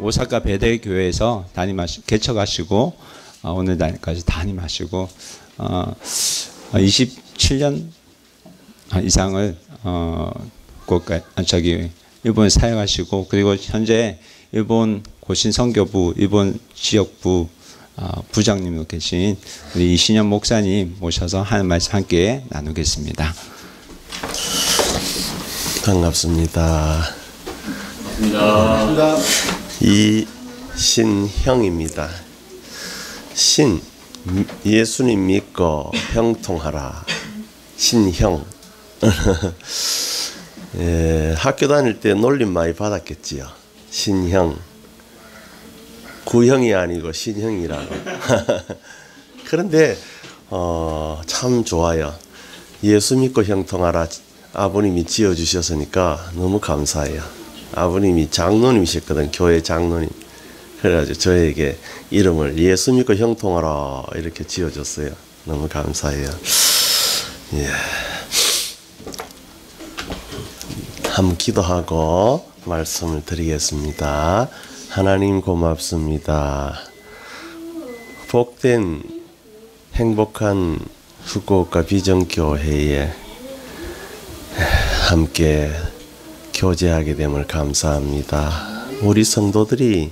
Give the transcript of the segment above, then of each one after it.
오사카 베데교회에서 개척하시고 오늘날까지 담임하시고 27년 이상을 일본에 사역하시고, 그리고 현재 일본 고신 선교부 일본 지역부 부장님으로 계신 우리 이신현 목사님 모셔서 하는 말씀 함께 나누겠습니다. 반갑습니다. 반갑습니다. 이신형입니다. 신, 예수님 믿고 형통하라. 신형. 예, 학교 다닐 때 놀림 많이 받았겠지요. 신형. 구형이 아니고 신형이라고. 그런데 참 좋아요. 예수 믿고 형통하라. 아버님이 지어주셨으니까 너무 감사해요. 아버님이 장로님이셨거든. 교회 장로님. 그래가지고 저에게 이름을 예수 믿고 형통하라 이렇게 지어줬어요. 너무 감사해요. 예. 한번 기도하고 말씀을 드리겠습니다. 하나님 고맙습니다. 복된 행복한 후쿠오카 비전교회에 함께 교제하게 됨을 감사합니다. 우리 성도들이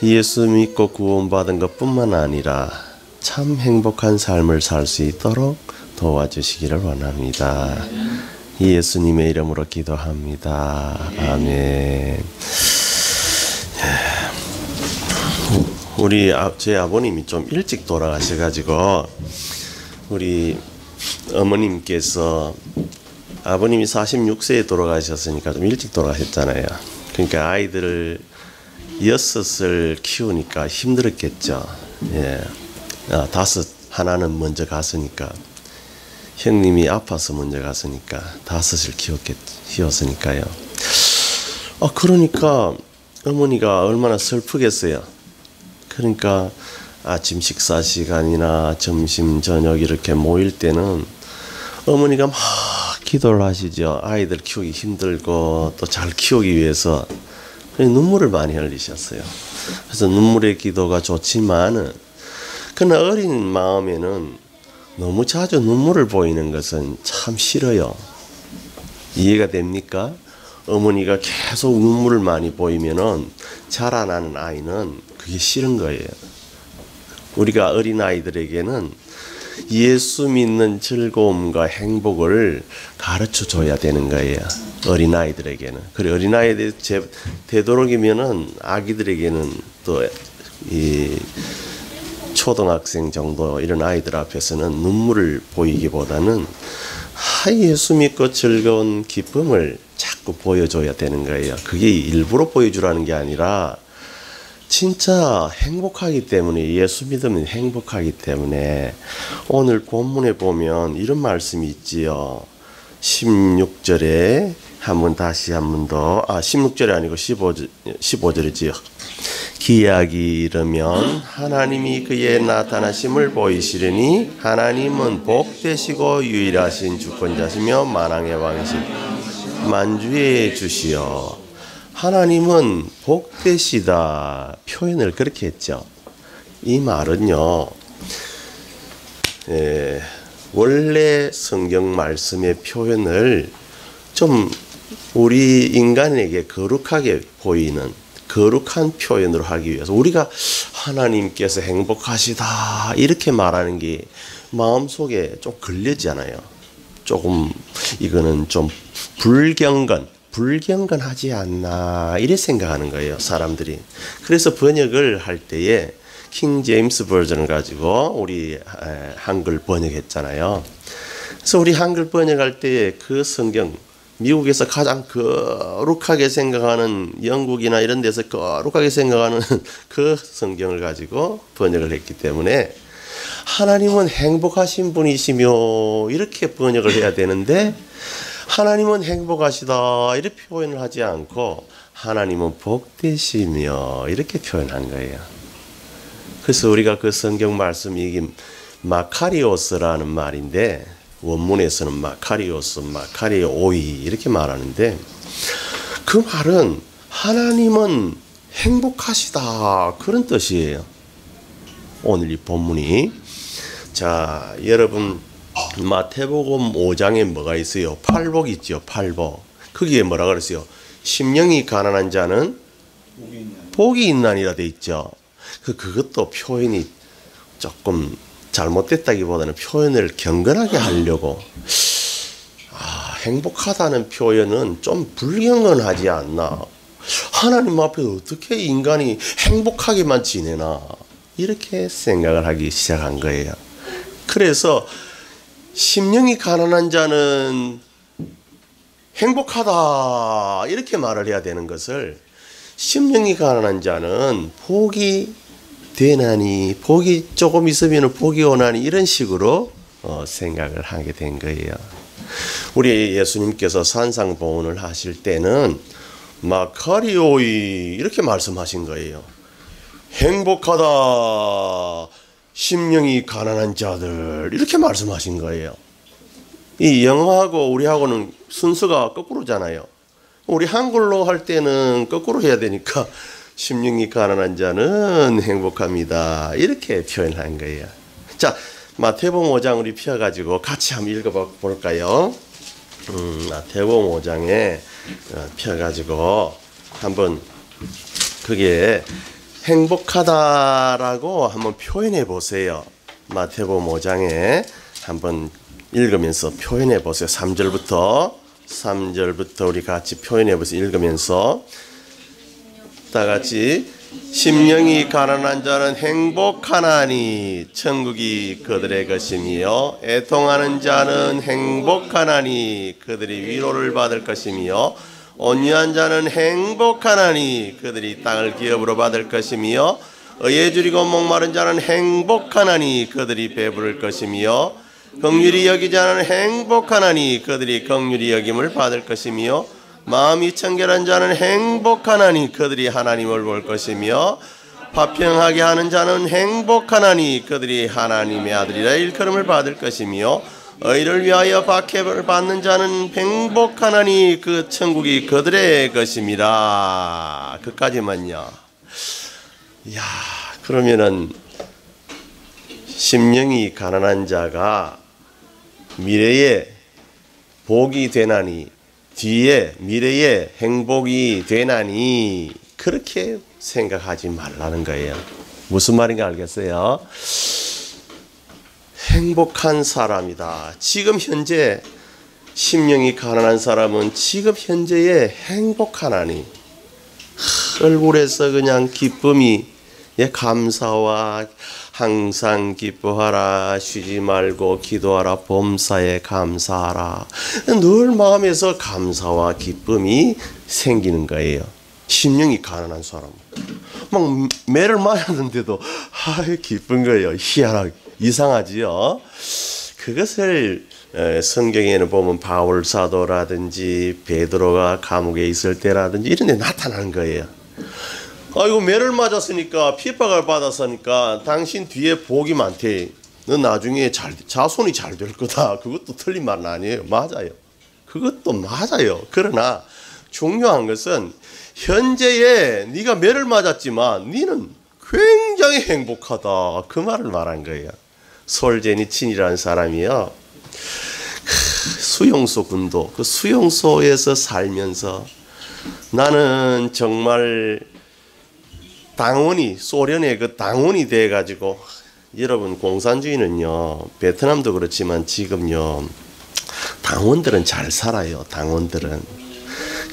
예수 믿고 구원받은 것뿐만 아니라 참 행복한 삶을 살 수 있도록 도와주시기를 원합니다. 예수님의 이름으로 기도합니다. 아멘. 제 아버님이 좀 일찍 돌아가셔가지고 우리 어머님께서 아버님이 46세에 돌아가셨으니까 좀 일찍 돌아가셨잖아요. 그러니까 아이들을 6을 키우니까 힘들었겠죠. 예. 5, 하나는 먼저 갔으니까. 형님이 아파서 먼저 갔으니까 5을 키웠으니까요. 그러니까 어머니가 얼마나 슬프겠어요. 그러니까 아침 식사 시간이나 점심, 저녁 이렇게 모일 때는 어머니가 막 기도를 하시죠. 아이들 키우기 힘들고 또 잘 키우기 위해서 눈물을 많이 흘리셨어요. 그래서 눈물의 기도가 좋지만은 그러나 어린 마음에는 너무 자주 눈물을 보이는 것은 참 싫어요. 이해가 됩니까? 어머니가 계속 눈물을 많이 보이면은 자라나는 아이는 그게 싫은 거예요. 우리가 어린 아이들에게는 예수 믿는 즐거움과 행복을 가르쳐 줘야 되는 거예요. 어린 아이들에게는. 그래 어린 아이들 되도록이면은 아기들에게는 또 이 초등학생 정도 이런 아이들 앞에서는 눈물을 보이기보다는 예수 믿고 즐거운 기쁨을 자꾸 보여줘야 되는 거예요. 그게 일부러 보여주라는 게 아니라 진짜 행복하기 때문에, 예수 믿으면 행복하기 때문에. 오늘 본문에 보면 이런 말씀이 있지요. 16절에 다시 한 번 더, 16절이 아니고 15절이지요. 기약이 이르면 하나님이 그의 나타나심을 보이시려니 하나님은 복되시고 유일하신 주권자시며 만왕의 왕이시 만주의 주시여. 하나님은 복되시다 표현을 그렇게 했죠. 이 말은요, 원래 성경 말씀의 표현을 좀 우리 인간에게 거룩하게 보이는 거룩한 표현으로 하기 위해서 우리가 하나님께서 행복하시다 이렇게 말하는 게 마음속에 좀 걸리잖아요. 조금 이거는 좀 불경건하지 않나 이렇게 생각하는 거예요, 사람들이. 그래서 번역을 할 때에 킹 제임스 버전을 가지고 우리 한글 번역했잖아요. 그래서 우리 한글 번역할 때에 그 성경, 미국에서 가장 거룩하게 생각하는, 영국이나 이런 데서 거룩하게 생각하는 그 성경을 가지고 번역을 했기 때문에 하나님은 행복하신 분이시며 이렇게 번역을 해야 되는데, 하나님은 행복하시다 이렇게 표현을 하지 않고 하나님은 복되시며 이렇게 표현한 거예요. 그래서 우리가 그 성경 말씀, 이게 마카리오스라는 말인데, 원문에서는 마카리오스, 마카리오이 이렇게 말하는데, 그 말은 하나님은 행복하시다 그런 뜻이에요. 오늘 이 본문이. 자, 여러분 마태복음 5장에 뭐가 있어요? 팔복 있죠. 팔복. 거기에 뭐라 그랬어요? 심령이 가난한 자는 복이 있나니라 돼 있죠. 그것도 표현이 조금 잘못됐다기보다는 표현을 경건하게 하려고 행복하다는 표현은 좀 불경건하지 않나. 하나님 앞에서 어떻게 인간이 행복하게만 지내나 이렇게 생각을 하기 시작한 거예요. 그래서 심령이 가난한 자는 행복하다 이렇게 말을 해야 되는 것을 심령이 가난한 자는 복이 되나니 복이 조금 있으면 복이 오나니 이런 식으로 생각을 하게 된 거예요. 우리 예수님께서 산상보훈을 하실 때는 마카리오이 이렇게 말씀하신 거예요. 행복하다 심령이 가난한 자들 이렇게 말씀하신 거예요. 이 영어하고 우리하고는 순서가 거꾸로잖아요. 우리 한글로 할 때는 거꾸로 해야 되니까 심령이 가난한 자는 행복합니다 이렇게 표현한 거예요. 자, 마태복음 5장 우리 펴가지고 같이 한번 읽어볼까요? 마태복음 5장에 펴가지고 한번 그게 행복하다라고 한번 표현해 보세요. 마태복음 5장에 한번 읽으면서 표현해 보세요. 3절부터 우리 같이 표현해 보세요. 읽으면서 다 같이 심령이 가난한 자는 행복하나니 천국이 그들의 것이며 애통하는 자는 행복하나니 그들이 위로를 받을 것이며 온유한 자는 행복하나니 그들이 땅을 기업으로 받을 것이며 의에 줄이고 목마른 자는 행복하나니 그들이 배부를 것이며 긍휼히 여기지 않은 행복하나니 그들이 긍휼히 여김을 받을 것이며 마음이 청결한 자는 행복하나니 그들이 하나님을 볼 것이며 화평하게 하는 자는 행복하나니 그들이 하나님의 아들이라 일컬음을 받을 것이며 의를 위하여 박해를 받는 자는 행복하나니 그 천국이 그들의 것임이라. 그까지만요. 이야, 그러면은 심령이 가난한 자가 미래에 복이 되나니 뒤에 미래에 행복이 되나니 그렇게 생각하지 말라는 거예요. 무슨 말인가 알겠어요? 행복한 사람이다. 지금 현재 심령이 가난한 사람은 지금 현재에 행복하나니 얼굴에서 그냥 기쁨이 감사와 항상 기뻐하라 쉬지 말고 기도하라 범사에 감사하라 늘 마음에서 감사와 기쁨이 생기는 거예요. 심령이 가난한 사람 막 매를 맞았는데도 기쁜 거예요. 희한하게 이상하지요. 그것을 성경에는 보면 바울 사도라든지 베드로가 감옥에 있을 때라든지 이런 데 나타나는 거예요. 아이고 매를 맞았으니까 핍박을 받았으니까 당신 뒤에 복이 많대. 너 나중에 자손이 잘 될 거다. 그것도 틀린 말은 아니에요. 맞아요. 그것도 맞아요. 그러나 중요한 것은 현재에 네가 매를 맞았지만 네는 굉장히 행복하다. 그 말을 말한 거예요. 솔제니친이라는 사람이요. 수용소 군도 그 수용소에서 살면서 나는 정말 당원이 소련의 그 당원이 돼 가지고 여러분 공산주의는요 베트남도 그렇지만 지금요 당원들은 잘 살아요. 당원들은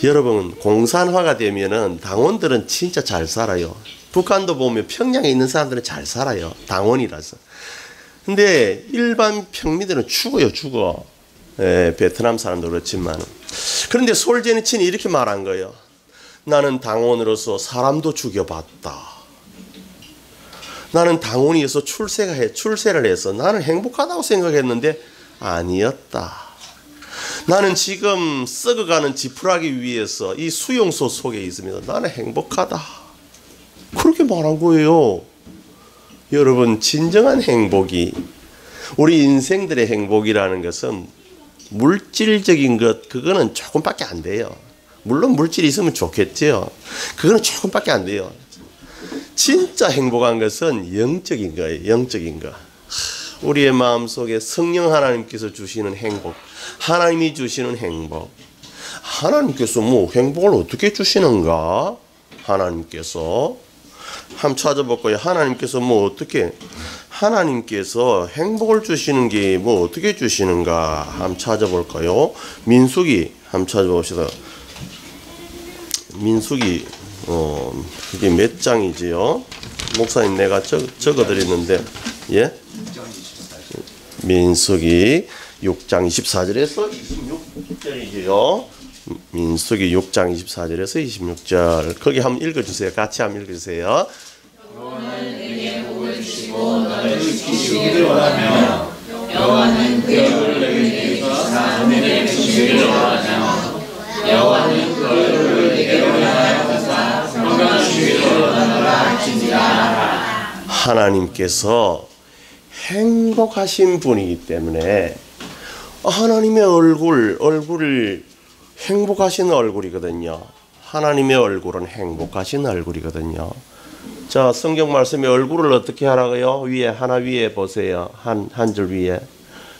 여러분 공산화가 되면은 당원들은 진짜 잘 살아요. 북한도 보면 평양에 있는 사람들은 잘 살아요. 당원이라서. 근데 일반 평민들은 죽어. 베트남 사람도 그렇지만. 그런데 솔제니친이 이렇게 말한 거예요. 나는 당원으로서 사람도 죽여봤다. 나는 당원이어서 출세를 해서 나는 행복하다고 생각했는데 아니었다. 나는 지금 썩어가는 지푸라기 위에서 이 수용소 속에 있으면서 나는 행복하다. 그렇게 말한 거예요. 여러분 진정한 행복이 우리 인생들의 행복이라는 것은 물질적인 것 그거는 조금밖에 안 돼요. 물론 물질이 있으면 좋겠죠. 그거는 조금밖에 안 돼요. 진짜 행복한 것은 영적인 거예요. 영적인 거. 우리의 마음속에 성령 하나님께서 주시는 행복, 하나님이 주시는 행복. 하나님께서 뭐 행복을 어떻게 주시는가? 하나님께서 한번 찾아볼까요? 하나님께서 뭐 어떻게, 하나님께서 행복을 주시는 게 뭐 어떻게 주시는가? 한번 찾아볼까요? 민수기 한번 찾아봅시다. 민수기 이게 몇 장이지요? 목사님 내가 적어드렸는데, 예? 민수기 6장 24절에서 26절이지요. 민수기 6장 24절에서 26절. 거기 한번 읽어주세요. 같이 한번 읽어주세요. 여호와는 내게 복을 주시고 너를 지키시기를 원하며 여호와는 그 얼굴을 내게 비추사 은혜를 주시기를 원하며 여호와는 그 얼굴을 내게로 향하여서 평강 주시기를 원하노라 할지니라. 하나님께서 행복하신 분이기 때문에 하나님의 얼굴을 행복하신 얼굴이거든요. 하나님의 얼굴은 행복하신 얼굴이거든요. 자, 성경 말씀에 얼굴을 어떻게 하라고요? 위에 하나 위에 보세요. 한 줄 위에.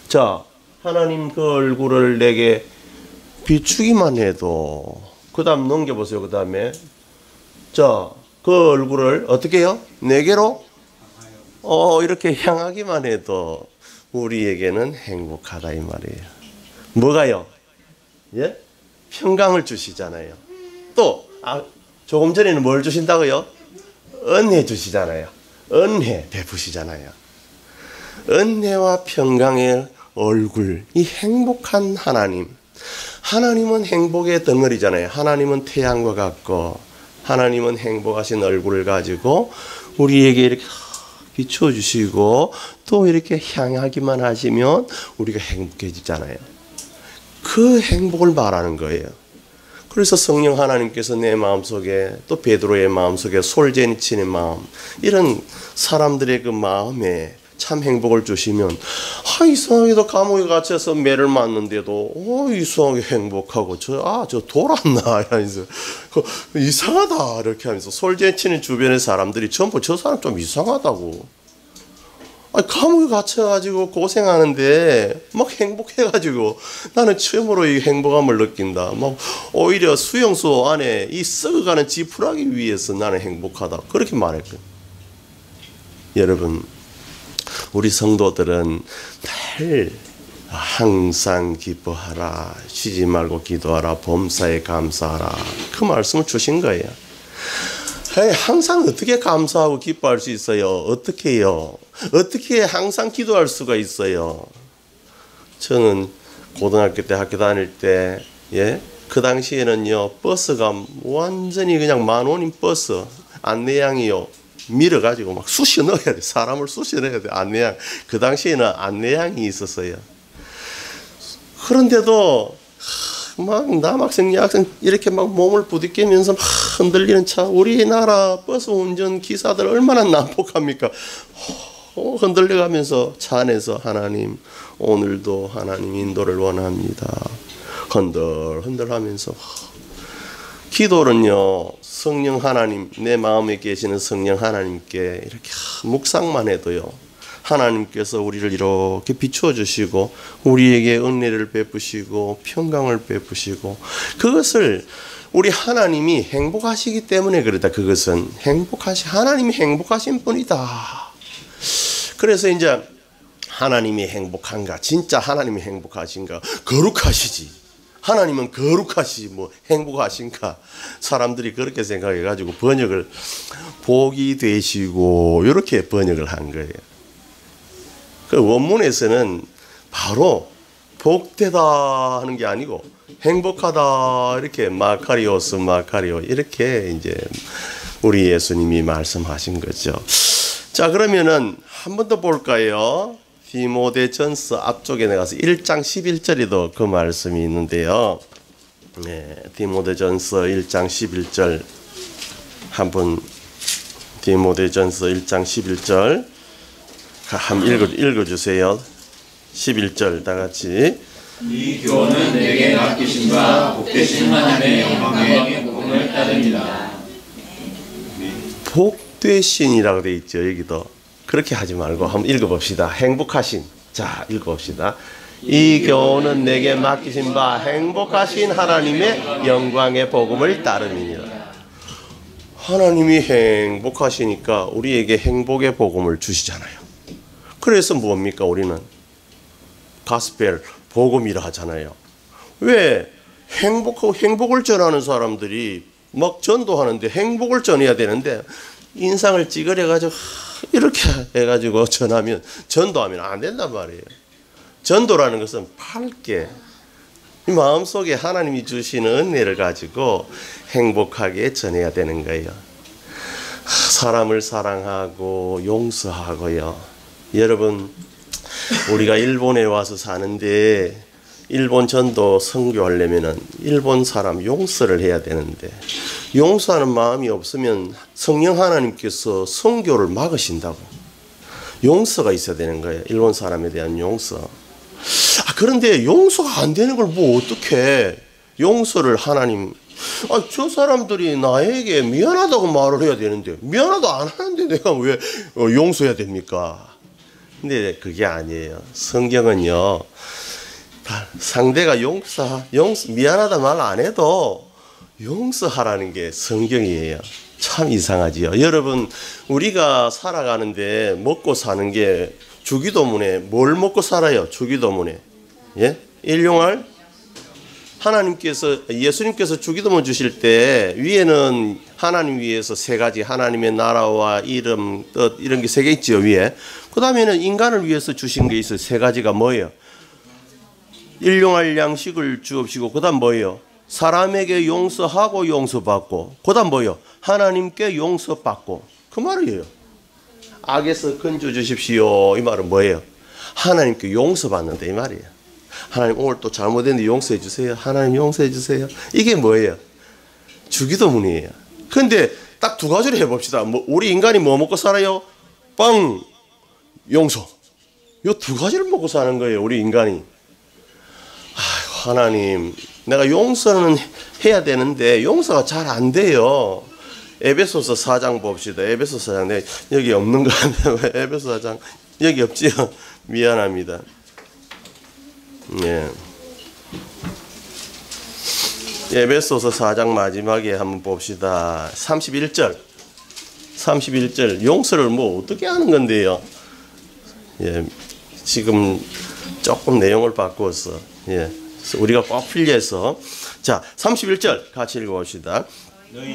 자, 하나님 그 얼굴을 내게 비추기만 해도, 그 다음 넘겨보세요. 그 다음에 자, 그 얼굴을 어떻게 해요? 내게로 이렇게 향하기만 해도 우리에게는 행복하다 이 말이에요. 뭐가요? 예? 평강을 주시잖아요. 또 조금 전에는 뭘 주신다고요? 은혜 주시잖아요. 은혜 베푸시잖아요. 은혜와 평강의 얼굴, 이 행복한 하나님. 하나님은 행복의 덩어리잖아요. 하나님은 태양과 같고 하나님은 행복하신 얼굴을 가지고 우리에게 이렇게 비추어 주시고 또 이렇게 향하기만 하시면 우리가 행복해지잖아요. 그 행복을 말하는 거예요. 그래서 성령 하나님께서 내 마음속에, 또 베드로의 마음속에, 솔제니친의 마음, 이런 사람들의 그 마음에 참 행복을 주시면, 이상하게도 감옥에 갇혀서 매를 맞는데도 이상하게 행복하고 저 돌았나 이러면서 이상하다 이렇게 하면서, 솔제니친의 주변의 사람들이 전부 저 사람 좀 이상하다고. 감옥에 갇혀가지고 고생하는데 막 행복해가지고 나는 처음으로 이 행복함을 느낀다. 막 오히려 수용소 안에 이 썩어가는 지푸라기 위해서 나는 행복하다. 그렇게 말했거든요. 여러분, 우리 성도들은 늘 항상 기뻐하라, 쉬지 말고 기도하라, 범사에 감사하라, 그 말씀을 주신 거예요. 항상 어떻게 감사하고 기뻐할 수 있어요? 어떻게 해요? 어떻게 항상 기도할 수가 있어요? 저는 고등학교 때 학교 다닐 때, 그 당시에는요, 버스가 완전히 그냥 10,000원인 버스, 안내양이요, 밀어가지고 막 쑤셔 넣어야 돼. 사람을 쑤셔 넣어야 돼. 안내양. 그 당시에는 안내양이 있었어요. 그런데도 막 남학생, 여학생 이렇게 막 몸을 부딪히면서 막 흔들리는 차, 우리나라 버스 운전 기사들 얼마나 난폭합니까? 흔들려가면서 차 안에서 하나님, 오늘도 하나님 인도를 원합니다. 흔들 하면서. 기도는요, 성령 하나님, 내 마음에 계시는 성령 하나님께 이렇게 묵상만 해도요, 하나님께서 우리를 이렇게 비추어 주시고 우리에게 은혜를 베푸시고 평강을 베푸시고, 그것을 우리 하나님이 행복하시기 때문에 그렇다. 그것은 하나님이 행복하신 분이다. 그래서 이제 하나님이 행복한가, 진짜 하나님이 행복하신가, 거룩하시지, 하나님은 거룩하시 뭐 행복하신가, 사람들이 그렇게 생각해 가지고 번역을 복이 되시고 이렇게 번역을 한 거예요. 그 원문에서는 바로 복되다 하는 게 아니고 행복하다 이렇게 마카리오 이렇게 이제 우리 예수님이 말씀하신 거죠. 자, 그러면은 한 번 더 볼까요? 디모데전서 앞쪽에 내가서 1장 11절에도 그 말씀이 있는데요. 디모데전서 1장 11절 한번, 디모데전서 1장 11절 한번 읽어주세요. 11절 다 같이. 이 교훈은 내게 맡기신 바 복되신 하나님의 영광의 복음을 따릅니다. 복되신이라고 되어 있죠. 여기도 그렇게 하지 말고 한번 읽어봅시다. 행복하신. 자, 읽어봅시다. 이 교훈은 내게 맡기신 바 행복하신 하나님의 영광의 복음을 따름이니라. 하나님이 행복하시니까 우리에게 행복의 복음을 주시잖아요. 그래서 뭡니까? 우리는 가스펠 복음이라 하잖아요. 왜 행복을 전하는 사람들이 막 전도하는데 행복을 전해야 되는데 인상을 찌그려가지고 이렇게 해가지고 전도하면 안 된단 말이에요. 전도라는 것은 밝게 이 마음속에 하나님이 주시는 은혜를 가지고 행복하게 전해야 되는 거예요. 사람을 사랑하고 용서하고요. 여러분, 우리가 일본에 와서 사는데 일본 전도 선교하려면은 일본 사람 용서를 해야 되는데 용서하는 마음이 없으면 성령 하나님께서 선교를 막으신다고. 용서가 있어야 되는 거예요. 일본 사람에 대한 용서. 그런데 용서가 안 되는 걸 뭐 어떻게 용서를 하나님, 저 사람들이 나에게 미안하다고 말을 해야 되는데 미안하다 안 하는데 내가 왜 용서해야 됩니까? 근데 그게 아니에요. 성경은요, 상대가 미안하다 말 안 해도 용서하라는 게 성경이에요. 참 이상하지요. 여러분, 우리가 살아가는데 먹고 사는 게 주기도문에 뭘 먹고 살아요? 주기도문에. 예? 일용할? 예수님께서 주기도문 주실 때 위에는 하나님 위해서 세 가지, 하나님의 나라와 이름, 뜻, 이런 게 세 개 있죠, 위에. 그 다음에는 인간을 위해서 주신 게 있어요. 세 가지가 뭐예요? 일용할 양식을 주옵시고, 그 다음 뭐예요? 사람에게 용서하고 용서받고, 그 다음 뭐예요? 하나님께 용서받고. 그 말이에요. 악에서 건져 주십시오. 이 말은 뭐예요? 하나님께 용서받는다 이 말이에요. 하나님 오늘 또 잘못했는데 용서해 주세요. 하나님 용서해 주세요. 이게 뭐예요? 주기도문이에요. 근데 딱 두 가지를 해봅시다. 우리 인간이 뭐 먹고 살아요? 빵, 용서. 이 두 가지를 먹고 사는 거예요. 우리 인간이. 하나님, 내가 용서는 해야 되는데 용서가 잘 안 돼요. 에베소서 4장 봅시다. 에베소서 4장. 여기 없는 거 같네요. 에베소 4장. 여기 없지요? 미안합니다. 예. 에베소서 4장 마지막에 한번 봅시다. 31절. 용서를 뭐 어떻게 하는 건데요? 예. 지금 조금 내용을 바꾸었어. 예. 우리가 꼭 필요해서. 자, 31절 같이 읽어봅시다.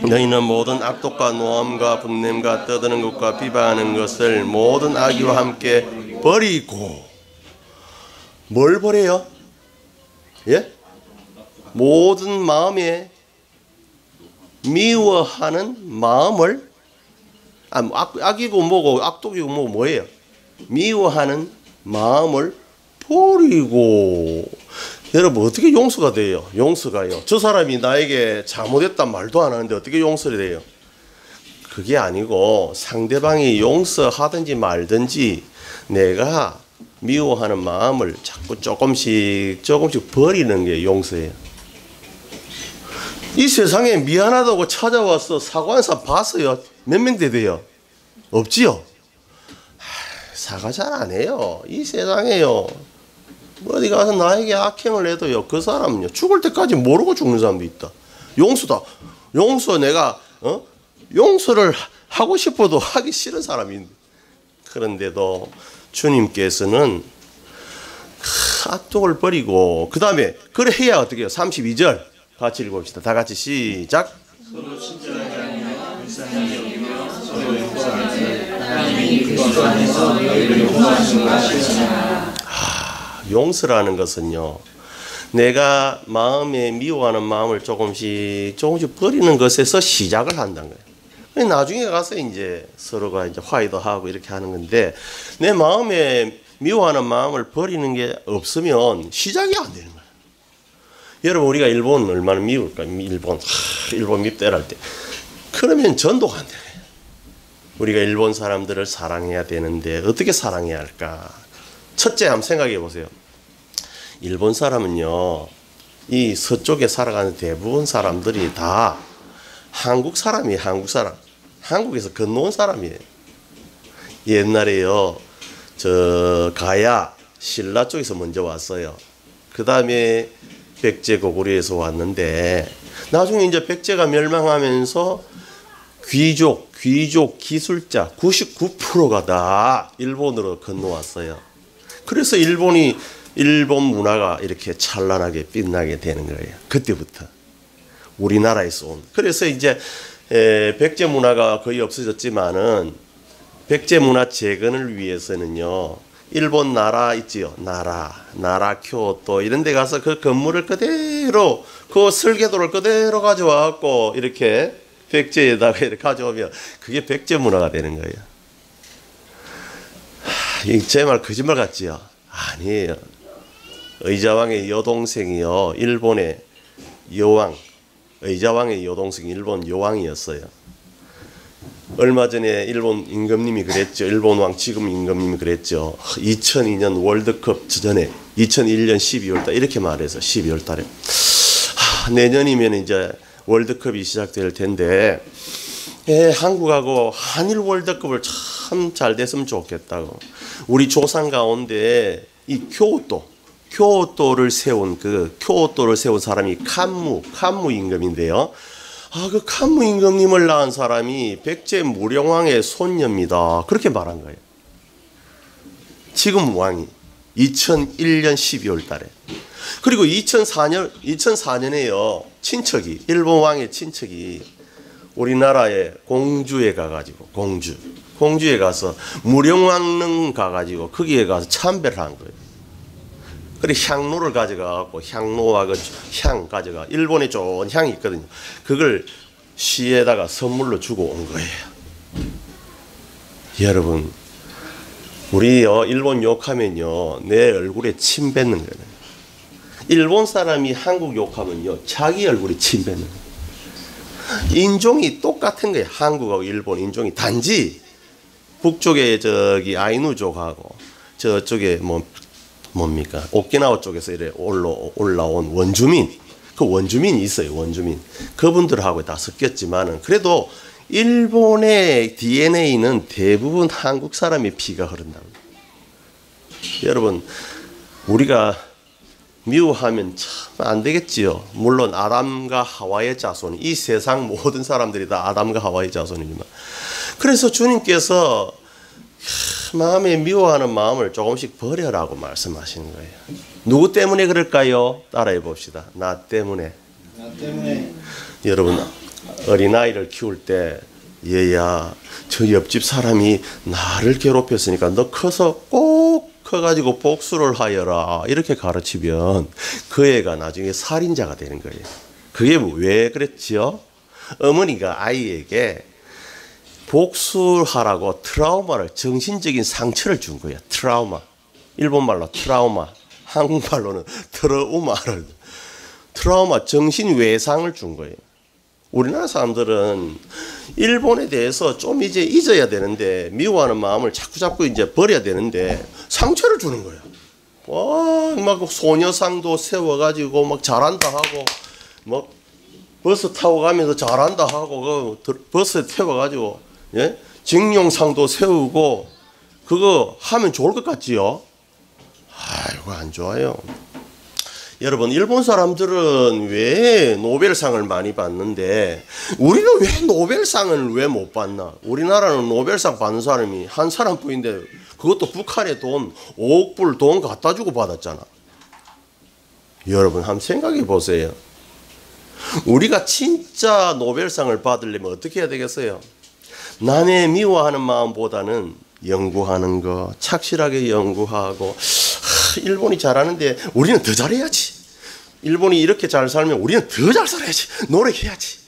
너희는 모든 악독과 노함과 분냄과 떠드는 것과 비방하는 것을 모든 악의와 함께 버리고. 뭘 버려요? 예? 모든 마음에 미워하는 마음을, 악이고 뭐고 악독이고 뭐예요? 미워하는 마음을 버리고. 여러분, 어떻게 용서가 돼요? 용서가요. 저 사람이 나에게 잘못했단 말도 안 하는데 어떻게 용서를 해요? 그게 아니고 상대방이 용서하든지 말든지 내가 미워하는 마음을 자꾸 조금씩 버리는 게 용서예요. 이 세상에 미안하다고 찾아와서 사과한 사람 봤어요? 몇 명 돼요? 없지요? 사과 잘 안 해요. 이 세상에요. 어디 가서 나에게 악행을 해도요, 그 사람은요, 죽을 때까지 모르고 죽는 사람도 있다. 용서 내가, 용서를 하고 싶어도 하기 싫은 사람인데. 그런데도 주님께서는 악독을 버리고, 그 다음에, 그래 해야 어떻게 해요? 32절. 같이 읽어봅시다. 다 같이 시작. 서로 친절하게 하며 불쌍히 여기며 서로 용서하는 하나님이 그리스도 안에서 너희를 용서하신 것 같으시나. 용서라는 것은요, 내가 마음에 미워하는 마음을 조금씩 버리는 것에서 시작을 한다는 거예요. 나중에 가서 이제 서로가 이제 화해도 하고 이렇게 하는 건데, 내 마음에 미워하는 마음을 버리는 게 없으면 시작이 안 되는 거예요. 여러분, 우리가 일본 얼마나 미울까? 일본 밉다 할 때. 그러면 전도가 안 돼요. 우리가 일본 사람들을 사랑해야 되는데 어떻게 사랑해야 할까? 첫째, 한번 생각해 보세요. 일본 사람은요, 이 서쪽에 살아가는 대부분 사람들이 다 한국 사람이에요. 한국 사람. 한국에서 건너온 사람이에요. 옛날에요, 저 가야 신라 쪽에서 먼저 왔어요. 그 다음에 백제 고구려에서 왔는데, 나중에 이제 백제가 멸망하면서 귀족, 기술자 99%가 다 일본으로 건너왔어요. 그래서 일본 문화가 이렇게 찬란하게 빛나게 되는 거예요. 그때부터 우리나라에서 온. 그래서 이제 백제 문화가 거의 없어졌지만은 백제 문화 재건을 위해서는요, 일본 나라 있지요. 나라 교토 이런 데 가서 그 건물을 그대로, 그 설계도를 그대로 가져와갖고 이렇게 백제에다가 이렇게 가져오면 그게 백제 문화가 되는 거예요. 제 말 거짓말 같지요? 아니에요. 의자왕의 여동생이요, 일본의 여왕, 의자왕의 여동생이 일본 여왕이었어요. 얼마 전에 일본 임금님이 그랬죠. 일본 왕 지금 임금님이 그랬죠. 2002년 월드컵 전에 2001년 12월 달 이렇게 말해서 12월 달에 내년이면 이제 월드컵이 시작될 텐데, 한국하고 한일 월드컵을 참 잘 됐으면 좋겠다고. 우리 조상 가운데 이 교토를 세운 사람이 칸무 임금인데요. 그 칸무 임금님을 낳은 사람이 백제 무령왕의 손녀입니다. 그렇게 말한 거예요. 지금 왕이 2001년 12월 달에. 그리고 2004년에요. 친척이, 일본 왕의 친척이 우리나라의 공주에 가가지고, 공주에 가서 무령왕릉 가가지고 거기에 가서 참배를 한 거예요. 그래 향로를 가져가고, 향로와 그 향 가져가, 일본에 좋은 향이 있거든요. 그걸 시에다가 선물로 주고 온 거예요. 여러분, 우리요 일본 욕하면요 내 얼굴에 침 뱉는 거예요. 일본 사람이 한국 욕하면요 자기 얼굴에 침 뱉는 거예요. 인종이 똑같은 거예요. 한국하고 일본 인종이. 단지 북쪽에 저기 아이누족하고 저쪽에 뭡니까? 오키나와 쪽에서 이래 올라온 원주민, 그 원주민이 있어요. 원주민. 그분들하고 다 섞였지만은 그래도 일본의 DNA는 대부분 한국 사람의 피가 흐른다고. 여러분, 우리가 미워하면 참 안 되겠지요. 물론 아담과 하와의 자손, 이 세상 모든 사람들이 다 아담과 하와의 자손이지만, 그래서 주님께서 마음에 미워하는 마음을 조금씩 버려라고 말씀하시는 거예요. 누구 때문에 그럴까요? 따라해 봅시다. 나 때문에. 여러분, 어린아이를 키울 때, 얘야, 저 옆집 사람이 나를 괴롭혔으니까 너 커서 꼭 커가지고 복수를 하여라, 이렇게 가르치면 그 애가 나중에 살인자가 되는 거예요. 그게 왜 그랬지요? 어머니가 아이에게 복수하라고 트라우마를, 정신적인 상처를 준 거예요. 트라우마. 일본말로 트라우마, 한국말로는 트라우마, 정신 외상을 준 거예요. 우리나라 사람들은 일본에 대해서 좀 이제 잊어야 되는데, 미워하는 마음을 자꾸 이제 버려야 되는데 상처를 주는 거예요. 막 소녀상도 세워가지고 막 잘한다 하고, 막 버스 타고 가면서 잘한다 하고, 그 버스에 태워가지고, 예? 징용상도 세우고, 그거 하면 좋을 것 같지요? 아이고, 안 좋아요. 여러분, 일본 사람들은 왜 노벨상을 많이 받는데 우리는 왜 노벨상을 왜 못 받나? 우리나라는 노벨상 받는 사람이 한 사람뿐인데, 그것도 북한에 돈 5억 불 돈 갖다 주고 받았잖아. 여러분, 한번 생각해 보세요. 우리가 진짜 노벨상을 받으려면 어떻게 해야 되겠어요? 남의 미워하는 마음보다는 연구하는 거, 착실하게 연구하고, 일본이 잘하는데 우리는 더 잘해야지. 일본이 이렇게 잘 살면 우리는 더 잘 살아야지. 노력해야지.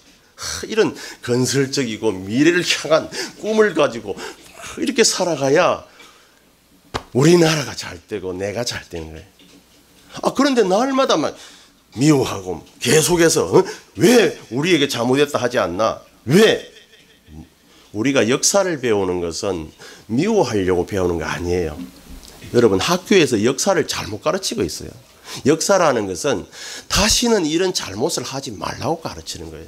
이런 건설적이고 미래를 향한 꿈을 가지고 이렇게 살아가야 우리나라가 잘 되고 내가 잘 되는 거예요. 그런데 날마다 막 미워하고 계속해서 왜 우리에게 잘못했다 하지 않나? 왜? 우리가 역사를 배우는 것은 미워하려고 배우는 거 아니에요. 여러분, 학교에서 역사를 잘못 가르치고 있어요. 역사라는 것은 다시는 이런 잘못을 하지 말라고 가르치는 거예요.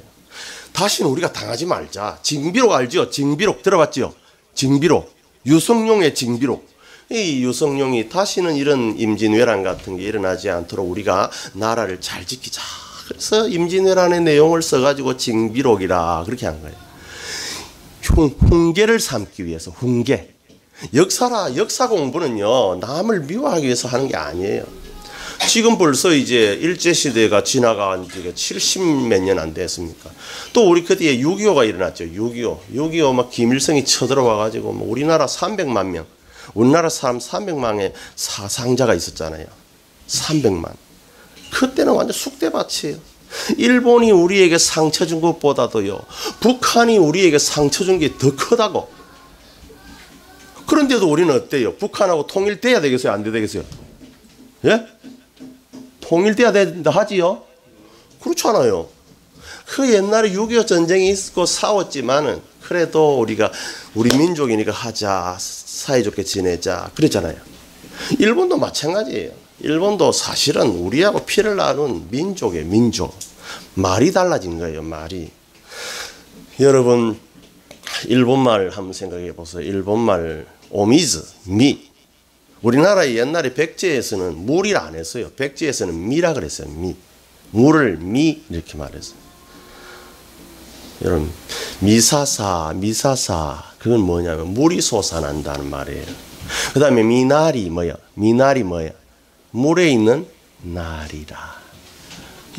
다시는 우리가 당하지 말자. 징비록 알죠? 징비록 들어봤죠? 징비록. 유성룡의 징비록. 이 유성룡이 다시는 이런 임진왜란 같은 게 일어나지 않도록 우리가 나라를 잘 지키자. 그래서 임진왜란의 내용을 써가지고 징비록이라 그렇게 한 거예요. 훈계를 삼기 위해서. 훈계. 역사 공부는요, 남을 미워하기 위해서 하는 게 아니에요. 지금 벌써 이제 일제시대가 지나간 지가 70 몇 년 안 됐습니까? 또 우리 그때에 6.25가 일어났죠. 6.25 막 김일성이 쳐들어와가지고 뭐 우리나라 300만 명, 우리나라 사람 300만의 사상자가 있었잖아요. 300만. 그때는 완전 쑥대밭이에요. 일본이 우리에게 상처 준 것보다도요, 북한이 우리에게 상처 준 게 더 크다고. 그런데도 우리는 어때요? 북한하고 통일돼야 되겠어요? 안 돼야 되겠어요? 예? 통일돼야 된다 하지요? 그렇잖아요. 그 옛날에 6.25 전쟁이 있고 싸웠지만은 그래도 우리가 우리 민족이니까 하자, 사이좋게 지내자 그랬잖아요. 일본도 마찬가지예요. 일본도 사실은 우리하고 피를 나눈 민족이에요. 민족. 말이 달라진 거예요. 말이. 여러분 일본말 한번 생각해 보세요. 일본말 오미즈, 미. 우리나라 옛날에 백제에서는 물이라 안 했어요. 백제에서는 미라 그랬어요. 미. 물을 미 이렇게 말했어요. 여러분 미사사 그건 뭐냐면 물이 솟아난다는 말이에요. 그 다음에 미나리 뭐야? 미나리 뭐야? 물에 있는 날이라.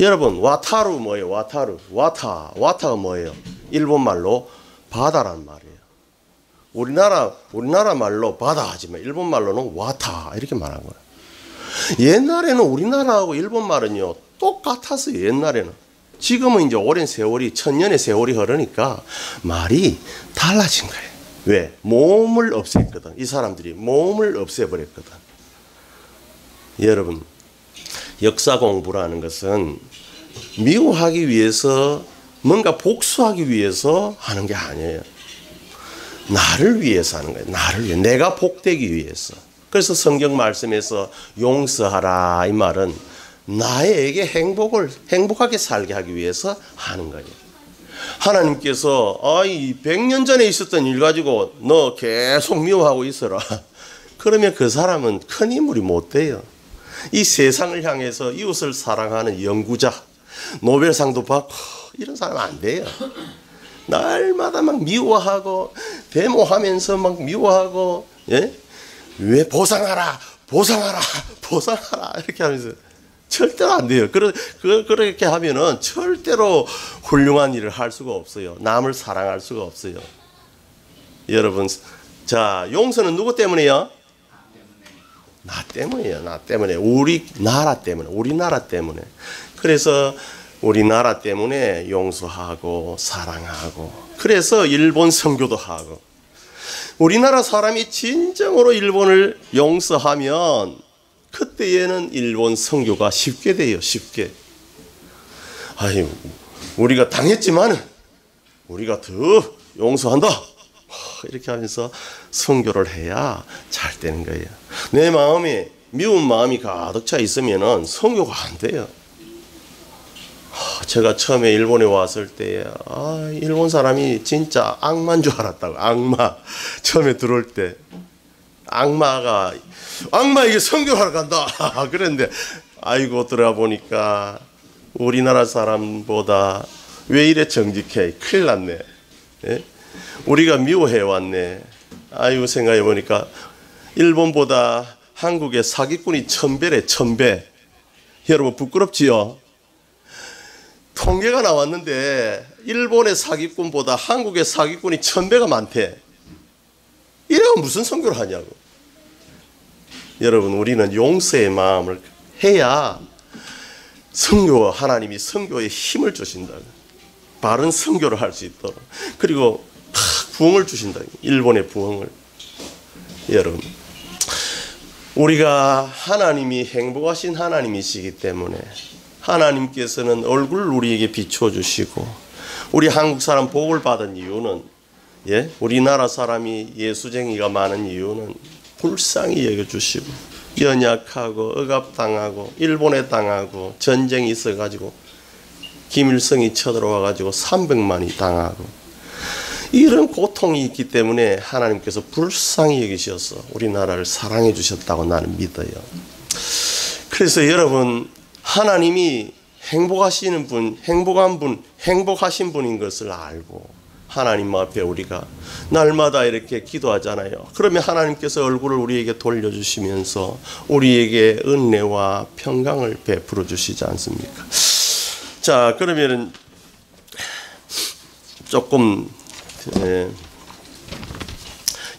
여러분 와타루 뭐예요? 와타가 뭐예요? 일본말로 바다란 말이에요. 우리나라 말로 바다 하지만 일본 말로는 와타 이렇게 말한 거예요. 옛날에는 우리나라하고 일본 말은요 똑같았어요. 옛날에는. 지금은 이제 오랜 세월이 천년의 세월이 흐르니까 말이 달라진 거예요. 왜? 몸을 없앴거든. 이 사람들이 몸을 없애버렸거든. 여러분 역사 공부라는 것은 미워하기 위해서 뭔가 복수하기 위해서 하는 게 아니에요. 나를 위해서 하는 거예요. 나를 위해. 내가 복되기 위해서. 그래서 성경 말씀에서 용서하라 이 말은 나에게 행복하게 살게 하기 위해서 하는 거예요. 하나님께서 100년 전에 있었던 일 가지고 너 계속 미워하고 있어라. 그러면 그 사람은 큰 인물이 못 돼요. 이 세상을 향해서 이웃을 사랑하는 연구자, 노벨상도 받고 이런 사람 안 돼요. 날마다 막 미워하고 데모하면서 막 미워하고 예? 왜 보상하라 이렇게 하면서 절대로 안 돼요. 그렇게 하면은 절대로 훌륭한 일을 할 수가 없어요. 남을 사랑할 수가 없어요. 여러분, 자 용서는 누구 때문이에요? 나 때문이에요. 나 때문에. 우리나라 때문에. 그래서 우리나라 때문에 용서하고 사랑하고 그래서 일본 선교도 하고 우리나라 사람이 진정으로 일본을 용서하면 그때에는 일본 선교가 쉽게 돼요. 쉽게. 아유, 우리가 당했지만은 우리가 더 용서한다. 이렇게 하면서 선교를 해야 잘 되는 거예요. 내 마음에 미운 마음이 가득 차 있으면은 선교가 안 돼요. 제가 처음에 일본에 왔을 때 일본 사람이 진짜 악마인 줄 알았다고. 악마. 처음에 들어올 때 악마에게 선교하러 간다. 그랬는데 아이고 들어가 보니까 우리나라 사람보다 왜 이래 정직해. 큰일 났네. 예? 우리가 미워해 왔네. 아이고 생각해 보니까 일본보다 한국의 사기꾼이 1000배래. 1000배. 여러분 부끄럽지요? 통계가 나왔는데 일본의 사기꾼보다 한국의 사기꾼이 1000배가 많대. 이래가 무슨 선교를 하냐고. 여러분 우리는 용서의 마음을 해야 하나님이 선교에 힘을 주신다. 바른 선교를 할 수 있도록. 그리고 부흥을 주신다. 일본의 부흥을. 여러분 우리가 하나님이 행복하신 하나님이시기 때문에 하나님께서는 얼굴을 우리에게 비춰주시고 우리 한국 사람 복을 받은 이유는 우리나라 사람이 예수쟁이가 많은 이유는 불쌍히 여겨주시고 연약하고 억압당하고 일본에 당하고 전쟁이 있어가지고 김일성이 쳐들어와가지고 300만이 당하고 이런 고통이 있기 때문에 하나님께서 불쌍히 여기셔서 우리나라를 사랑해 주셨다고 나는 믿어요. 그래서 여러분, 하나님이 행복하시는 분, 행복한 분, 행복하신 분인 것을 알고 하나님 앞에 우리가 날마다 이렇게 기도하잖아요. 그러면 하나님께서 얼굴을 우리에게 돌려주시면서 우리에게 은혜와 평강을 베풀어 주시지 않습니까? 자, 그러면은 조금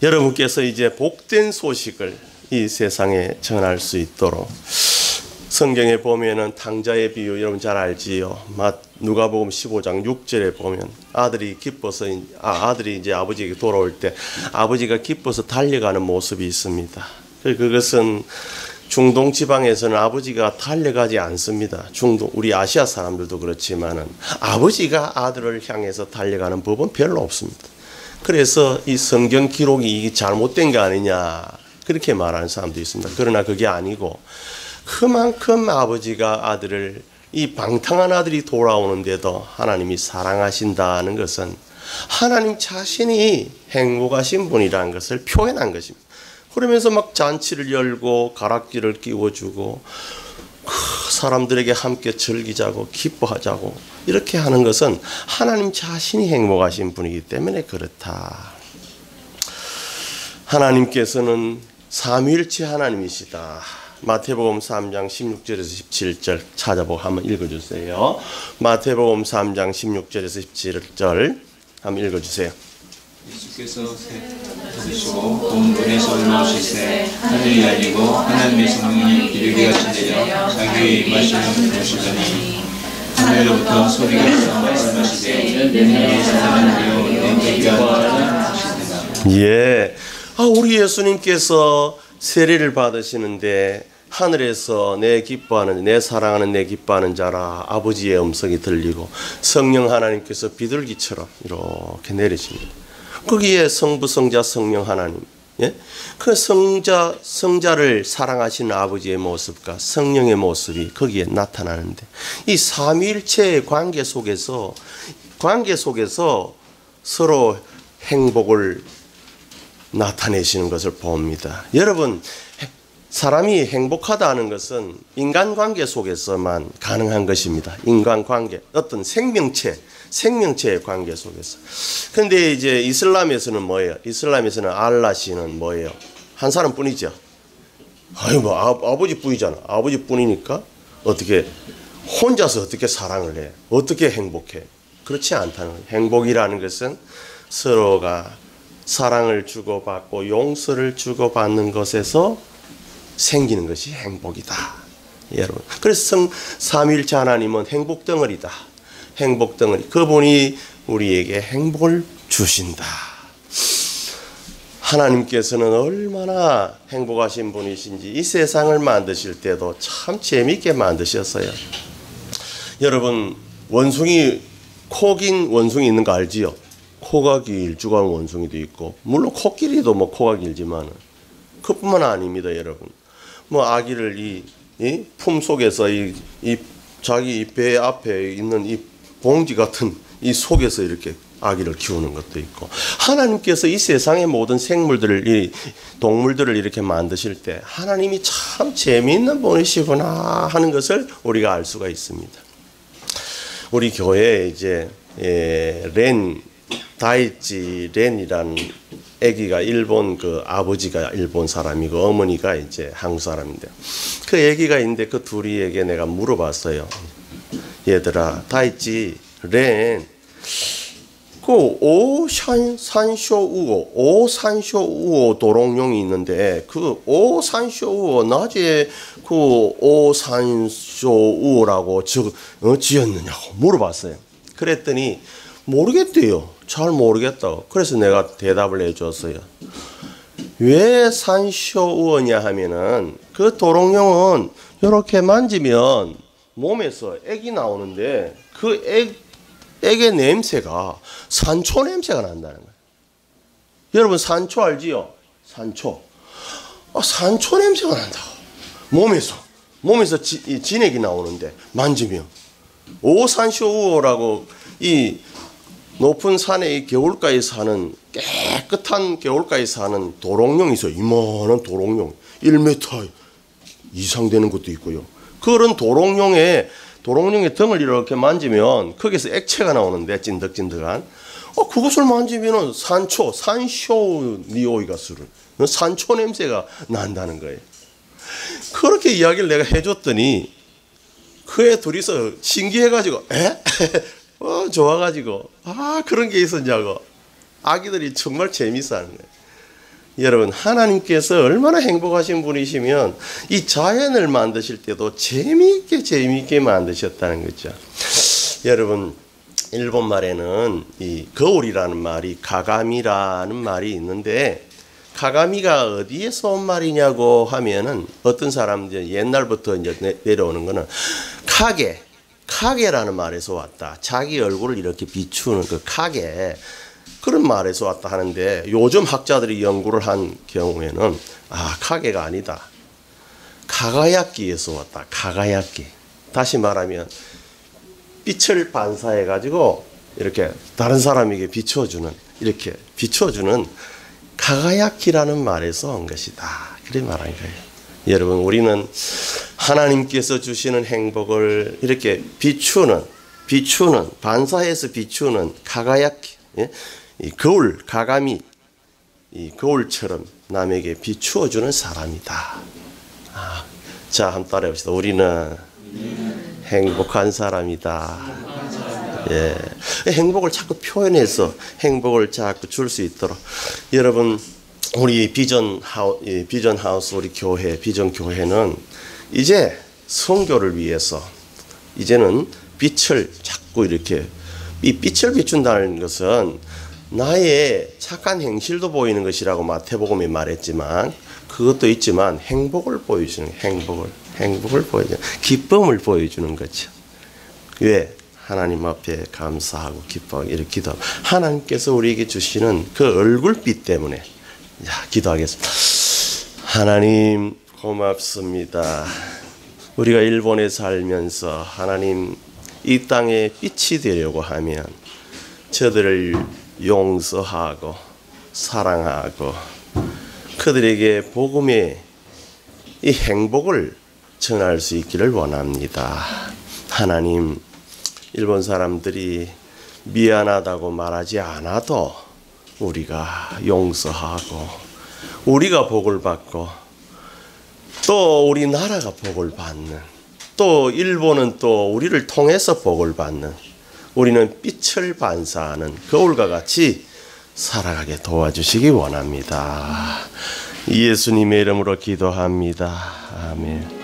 여러분께서 이제 복된 소식을 이 세상에 전할 수 있도록 성경에 보면은 탕자의 비유 여러분 잘 알지요. 누가복음 15장 6절에 보면 아들이 기뻐서 아들이 이제 아버지에게 돌아올 때 아버지가 기뻐서 달려가는 모습이 있습니다. 그것은 중동 지방에서는 아버지가 달려가지 않습니다. 우리 아시아 사람들도 그렇지만은 아버지가 아들을 향해서 달려가는 법은 별로 없습니다. 그래서 이 성경 기록이 잘못된 게 아니냐 그렇게 말하는 사람도 있습니다. 그러나 그게 아니고 그만큼 아버지가 아들을 이 방탕한 아들이 돌아오는데도 하나님이 사랑하신다는 것은 하나님 자신이 행복하신 분이라는 것을 표현한 것입니다. 그러면서 막 잔치를 열고 가락지를 끼워주고 사람들에게 함께 즐기자고 기뻐하자고 이렇게 하는 것은 하나님 자신이 행복하신 분이기 때문에 그렇다. 하나님께서는 삼위일체 하나님이시다. 마태복음 3장 16절에서 17절 찾아보고 한번 읽어주세요. 마태복음 3장 16절에서 17절 한번 읽어주세요. 예수께서 새으시고 본 문에서 올라오시되 하늘이 열리고 하나님의 성령이 비둘기같이 내려 자기의 임하시는 보시더니 하늘로부터 소리가 있어 말씀하시되 내 사랑하여 내 귀하다 하시니라. 예, 우리 예수님께서 세례를 받으시는데 하늘에서 내 기뻐하는 내 사랑하는 내 기뻐하는 자라 아버지의 음성이 들리고 성령 하나님께서 비둘기처럼 이렇게 내리십니다. 거기에 성부 성자 성령 하나님, 예? 그 성자를 사랑하시는 아버지의 모습과 성령의 모습이 거기에 나타나는데 이 삼위일체의 관계 속에서 서로 행복을 나타내시는 것을 봅니다. 여러분, 사람이 행복하다는 것은 인간관계 속에서만 가능한 것입니다. 인간관계, 어떤 생명체의 관계 속에서. 그런데 이제 이슬람에서는 뭐예요? 이슬람에서는 알라시는 뭐예요? 한 사람뿐이죠. 아버지뿐이잖아. 아버지뿐이니까 어떻게 혼자서 어떻게 사랑을 해? 어떻게 행복해? 그렇지 않다는 거예요. 행복이라는 것은 서로가 사랑을 주고받고 용서를 주고받는 것에서 생기는 것이 행복이다. 여러분. 그래서 삼위일체 하나님은 행복덩어리다. 행복덩어리. 그분이 우리에게 행복을 주신다. 하나님께서는 얼마나 행복하신 분이신지 이 세상을 만드실 때도 참 재미있게 만드셨어요. 여러분, 원숭이, 코 긴 원숭이 있는 거 알지요? 코가 길쭉한 원숭이도 있고, 물론 코끼리도 코가 길지만 그뿐만 아닙니다, 여러분. 아기를 이 품 속에서 이 자기 배 앞에 있는 이 봉지 같은 이 속에서 이렇게 아기를 키우는 것도 있고, 하나님께서 이 세상의 모든 생물들을, 이 동물들을 이렇게 만드실 때 하나님이 참 재미있는 분이시구나 하는 것을 우리가 알 수가 있습니다. 우리 교회에 이제 다이치 렌이라는 아기가 일본 아버지가 일본 사람이고 어머니가 이제 한국 사람인데 그 아기가 있는데 그 둘이에게 내가 물어봤어요. 얘들아, 다이치 렌, 오산쇼우오 도롱뇽이 있는데 그 오산쇼우오 낮에 그 오산쇼우오라고 지었느냐고 물어봤어요. 그랬더니 모르겠대요. 잘 모르겠다고. 그래서 내가 대답을 해줬어요. 왜 산쇼우어냐 하면은 그 도롱뇽은 이렇게 만지면 몸에서 액이 나오는데 그 액의 냄새가 산초 냄새가 난다는 거예요. 여러분 산초 알지요? 산초. 산초 냄새가 난다고. 몸에서 진액이 나오는데 만지면 오산쇼우어라고 이 높은 산의 겨울가에 사는 깨끗한 겨울가에 사는 도롱뇽이 있어요. 이만한 도롱뇽 1m 이상 되는 것도 있고요. 그런 도롱뇽의 등을 이렇게 만지면 거기서 액체가 나오는데 찐득찐득한 그것을 만지면 산쇼니오이가 쓰는 산초 냄새가 난다는 거예요. 그렇게 이야기를 내가 해줬더니 그 애 둘이서 신기해가지고 좋아가지고 그런 게 있었냐고 아기들이 정말 재밌어하는 거예요. 여러분 하나님께서 얼마나 행복하신 분이시면 이 자연을 만드실 때도 재미있게 만드셨다는 거죠. 여러분 일본 말에는 이 거울이라는 말이 가가미라는 말이 있는데 가가미가 어디에서 온 말이냐고 하면은 어떤 사람들 옛날부터 이제 내려오는 거는 카게라는 말에서 왔다. 자기 얼굴을 이렇게 비추는 그 카게 그런 말에서 왔다 하는데 요즘 학자들이 연구를 한 경우에는 카게가 아니다. 가가야끼에서 왔다. 가가야끼. 다시 말하면 빛을 반사해 가지고 이렇게 다른 사람에게 비춰주는 가가야키라는 말에서 온 것이다. 그래 말한 거예요. 여러분 우리는 하나님께서 주시는 행복을 이렇게 비추는 반사해서 비추는 가가야키 이 거울 가가미 이 거울처럼 남에게 비추어주는 사람이다. 자 한번 따라해봅시다. 우리는 행복한 사람이다. 예, 행복을 자꾸 표현해서 행복을 자꾸 줄 수 있도록 여러분 우리 비전 하우스 우리 교회 비전 교회는 이제 선교를 위해서 이제는 빛을 자꾸 이렇게 이 빛을 비춘다는 것은 나의 착한 행실도 보이는 것이라고 마태복음에 말했지만 그것도 있지만 행복을 보여주는 행복을 보여주는 기쁨을 보여주는 거죠. 왜? 하나님 앞에 감사하고 기뻐하고 이렇게 기도하고 하나님께서 우리에게 주시는 그 얼굴빛 때문에 기도하겠습니다. 하나님 고맙습니다. 우리가 일본에 살면서 하나님 이 땅에 빛이 되려고 하면 저들을 용서하고 사랑하고 그들에게 복음의 이 행복을 전할 수 있기를 원합니다. 하나님 일본 사람들이 미안하다고 말하지 않아도 우리가 용서하고 우리가 복을 받고 또 우리나라가 복을 받는 또 일본은 또 우리를 통해서 복을 받는 우리는 빛을 반사하는 거울과 같이 살아가게 도와주시기 원합니다. 예수님의 이름으로 기도합니다. 아멘.